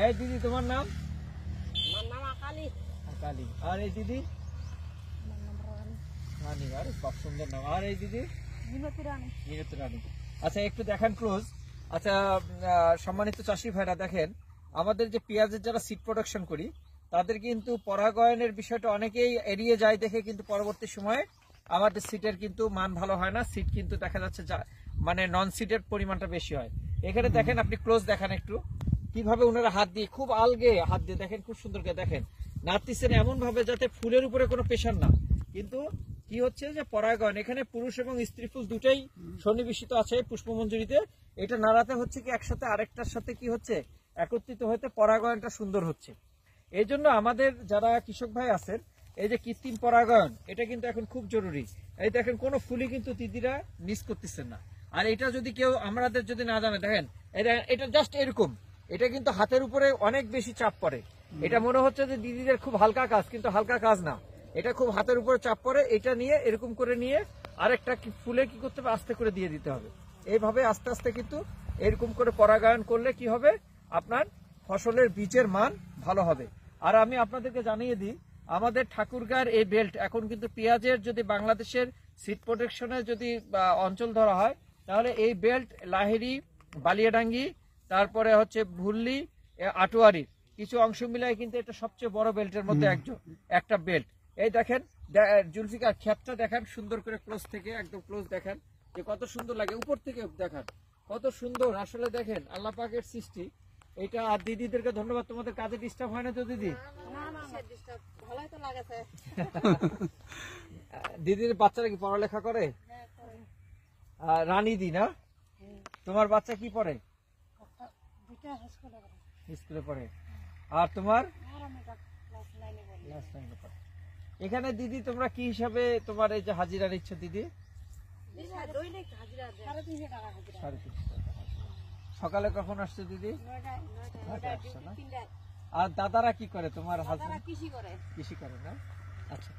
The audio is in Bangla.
এই দিদি তোমার নাম? আমার নাম আকালি। আকালি। আর এই দিদি? রানী। আরে খুব সুন্দর নাম। আর এই দিদি? মিনতি রানী। মিনতি রানী। আচ্ছা একটু দেখেন ক্লোজ। আচ্ছা সম্মানিত চাষি ভাইরা দেখেন, আমাদের যে পেঁয়াজের যারা সিড প্রোডাকশন করি তাদের কিন্তু পরাগায়নের বিষয়টা অনেকেই এড়িয়ে যায় দেখে কিন্তু পরবর্তী সময়ে আমাদের সিডের কিন্তু মান ভালো হয় না। সিড কিন্তু দেখা যাচ্ছে মানে নন সিডের পরিমাণটা বেশি হয়। এখানে দেখেন আপনি ক্লোজ দেখেন একটু কিভাবে ওনারা হাত দিয়ে খুব আলগে হাত দিয়ে দেখেন, খুব সুন্দর করে দেখেন নাড়তেছেন এমন ভাবে যাতে ফুলের উপরে কোনো প্রেশার না, কিন্তু কি হচ্ছে যে পরাগায়ন এখানে পুরুষ এবং স্ত্রী ফুল দুটাই সন্নিবেশিত আছে পুষ্পমঞ্জুরিতে। এটা নাড়াতে হচ্ছে কি একসাথে আরেকটার সাথে কি হচ্ছে একত্রিত হতে পরাগায়নটা সুন্দর হচ্ছে। এই জন্য আমাদের যারা কৃষক ভাই আছেন এই যে কৃত্রিম পরাগায়ন এটা কিন্তু এখন খুব জরুরি। এই দেখেন কোনো ফুলই কিন্তু দিদিরা মিস করতেছেন না। আর এটা যদি কেউ আমাদের যদি না জানে দেখেন এটা জাস্ট এরকম, এটা কিন্তু হাতের উপরে অনেক বেশি চাপ পড়ে। এটা মনে হচ্ছে যে দিদিদের খুব হালকা কাজ, কিন্তু হালকা কাজ না, এটা খুব হাতের উপরে চাপ পড়ে। এটা নিয়ে এরকম করে নিয়ে আরেকটা ফুলে কি করতে হবে আস্তে করে দিয়ে দিতে হবে। এইভাবে আস্তে আস্তে কিন্তু এরকম করে পরাগায়ন করলে কি হবে আপনার ফসলের বীজের মান ভালো হবে। আর আমি আপনাদেরকে জানিয়ে দিই আমাদের ঠাকুরগাঁর এই বেল্ট এখন কিন্তু পেঁয়াজের যদি বাংলাদেশের সিড প্রোটেকশনের যদি অঞ্চল ধরা হয় তাহলে এই বেল্ট লাহেরি, বালিয়াডাঙ্গি, তারপরে হচ্ছে ভুল্লি, আটোয়ারির কিছু অংশ মিলায় কিন্তু এটা সবচেয়ে বড় বেল্টের মধ্যে একটা বেল্ট। এই দেখেন জুলফিকার ক্ষেতটা দেখেন সুন্দর করে ক্লোজ থেকে একদম ক্লোজ দেখেন যে কত সুন্দর লাগে, উপর থেকে দেখেন কত সুন্দর। আসলে দেখেন আল্লাহ পাকের সৃষ্টি এটা। আর দিদিদেরকে ধন্যবাদ, তোমাদের কাজে ডিস্টার্ব হয় না তো দিদি? ভালোই তো লাগেছে। দিদির বাচ্চারা কি পড়ালেখা করে? রানী দি না? তোমার বাচ্চা কি পড়ে? স্কুলে পড়ে। আর তোমার? এখানে দিদি তোমরা কি হিসাবে তোমার এই যে হাজিরা নিচ্ছ দিদি? সকালে কখন আসছো দিদি? আর দাদারা কি করে তোমার হাজবেন্ড? কৃষি করে না? আচ্ছা।